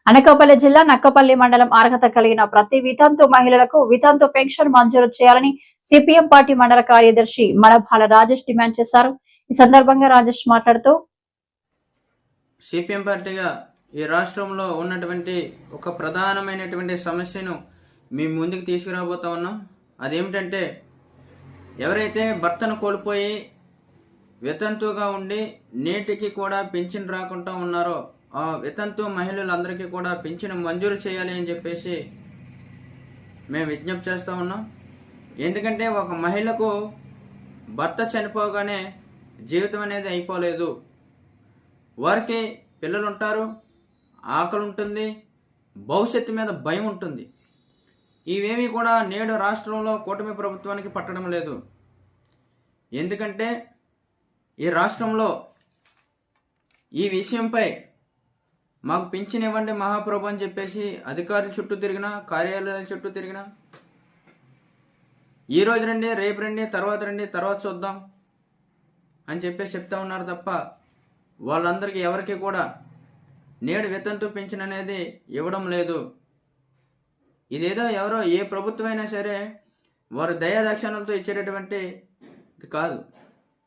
అనకాపల్లి జిల్లా నక్కపల్లి మండలం అర్హత కలిగిన ప్రతి వితంతు మహిళలకు వితంతు పెన్షన్ మంజూరు చేయాలని సిపిఎం పార్టీ మండల కార్యదర్శి మడభాల రాజేష్ డిమాండ్ చేశారు. ఈ సందర్భంగా రాజేష్ మాట్లాడుతూ సిపిఎం పార్టీగా ఈ రాష్ట్రంలో ఉన్నటువంటి ఒక ప్రధానమైనటువంటి సమస్యను మీ ముందుకు తీసుకురాబోతా ఉన్నాం. అదేమిటంటే ఎవరైతే భర్తను కోల్పోయి వితంతువుగా ఉండి నేటికి కూడా పింఛన్ రాకుండా ఉన్నారో ఆ వితంతు మహిళలందరికీ కూడా పింఛను మంజూరు చేయాలి అని చెప్పేసి మేము విజ్ఞప్తి చేస్తూ ఉన్నాం. ఎందుకంటే ఒక మహిళకు భర్త చనిపోగానే జీవితం అనేది అయిపోలేదు. వారికి పిల్లలు ఉంటారు, ఆకలి ఉంటుంది, భవిష్యత్తు మీద భయం ఉంటుంది. ఇవేమీ కూడా నేడు రాష్ట్రంలో కూటమి ప్రభుత్వానికి పట్టడం లేదు. ఎందుకంటే ఈ రాష్ట్రంలో ఈ విషయంపై మాకు పింఛన్ ఇవ్వండి మహాప్రభు అని చెప్పేసి అధికారుల చుట్టూ తిరిగినా, కార్యాలయాల చుట్టూ తిరిగినా, ఈ రోజు రండి, రేపు రండి, తర్వాత చూద్దాం అని చెప్పేసి చెప్తా ఉన్నారు తప్ప వాళ్ళందరికీ ఎవరికి కూడా నేడు వితంతు పింఛన్ అనేది ఇవ్వడం లేదు. ఇదేదో ఎవరో ఏ ప్రభుత్వమైనా సరే వారు దయాదాక్షణలతో ఇచ్చేటటువంటి కాదు.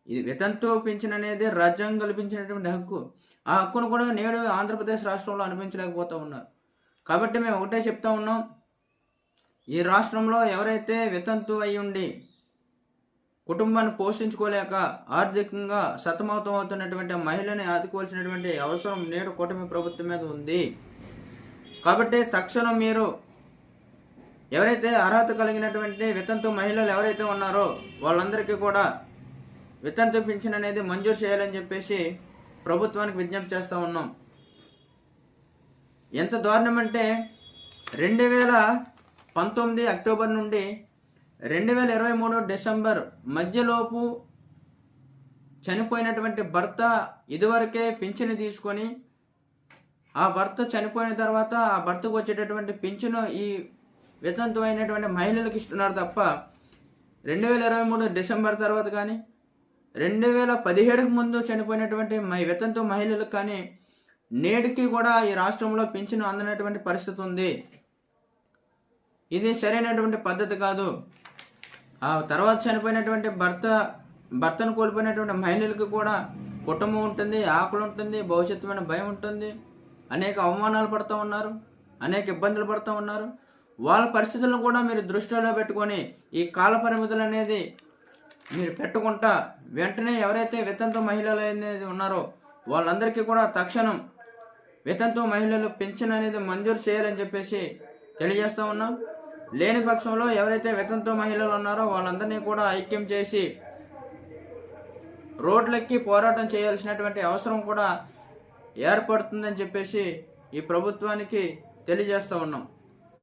ఇది వితంతు పింఛన్ అనేది రాజ్యాంగం కల్పించినటువంటి హక్కు. ఆ హక్కును కూడా నేడు ఆంధ్రప్రదేశ్ రాష్ట్రంలో అనిపించలేకపోతూ ఉన్నారు. కాబట్టి మేము ఒకటే చెప్తా ఉన్నాం, ఈ రాష్ట్రంలో ఎవరైతే వితంతు అయి ఉండి కుటుంబాన్ని పోషించుకోలేక ఆర్థికంగా సతమతమవుతున్నటువంటి మహిళని ఆదుకోవాల్సినటువంటి అవసరం నేడు కూటమి ప్రభుత్వం మీద ఉంది. కాబట్టి తక్షణం మీరు ఎవరైతే అర్హత కలిగినటువంటి వితంతు మహిళలు ఎవరైతే ఉన్నారో వాళ్ళందరికీ కూడా వితంతు పింఛన్ అనేది మంజూరు చేయాలని చెప్పేసి ప్రభుత్వానికి విజ్ఞప్తి చేస్తూ ఉన్నాం. ఎంత దారుణం అంటే 2019 అక్టోబర్ నుండి 2023 డిసెంబర్ మధ్యలోపు చనిపోయినటువంటి భర్త ఇదివరకే పింఛను తీసుకొని ఆ భర్త చనిపోయిన తర్వాత ఆ భర్తకు వచ్చేటటువంటి పింఛను ఈ వితంతు అయినటువంటి మహిళలకు ఇస్తున్నారు తప్ప 2023 డిసెంబర్ తర్వాత కానీ 2017కు ముందు చనిపోయినటువంటి వితంతు మహిళలకు కానీ నేటికి కూడా ఈ రాష్ట్రంలో పింఛను అందనటువంటి పరిస్థితి ఉంది. ఇది సరైనటువంటి పద్ధతి కాదు. ఆ తర్వాత చనిపోయినటువంటి భర్తను కోల్పోయినటువంటి మహిళలకు కూడా కుటుంబం ఉంటుంది, ఆకలి ఉంటుంది, భవిష్యత్తు మీద భయం ఉంటుంది, అనేక అవమానాలు పడుతూ ఉన్నారు, అనేక ఇబ్బందులు పడుతూ ఉన్నారు. వాళ్ళ పరిస్థితులను కూడా మీరు దృష్టిలో పెట్టుకొని ఈ కాల పరిమితులు అనేది మీరు పెట్టుకుంటా వెంటనే ఎవరైతే వితంతు మహిళలు అనేది ఉన్నారో వాళ్ళందరికీ కూడా తక్షణం వితంతు మహిళలు పింఛన్ అనేది మంజూరు చేయాలని చెప్పేసి తెలియజేస్తూ ఉన్నాం. లేని పక్షంలో ఎవరైతే వితంతు మహిళలు ఉన్నారో వాళ్ళందరినీ కూడా ఐక్యం చేసి రోడ్లెక్కి పోరాటం చేయాల్సినటువంటి అవసరం కూడా ఏర్పడుతుందని చెప్పేసి ఈ ప్రభుత్వానికి తెలియజేస్తూ ఉన్నాం.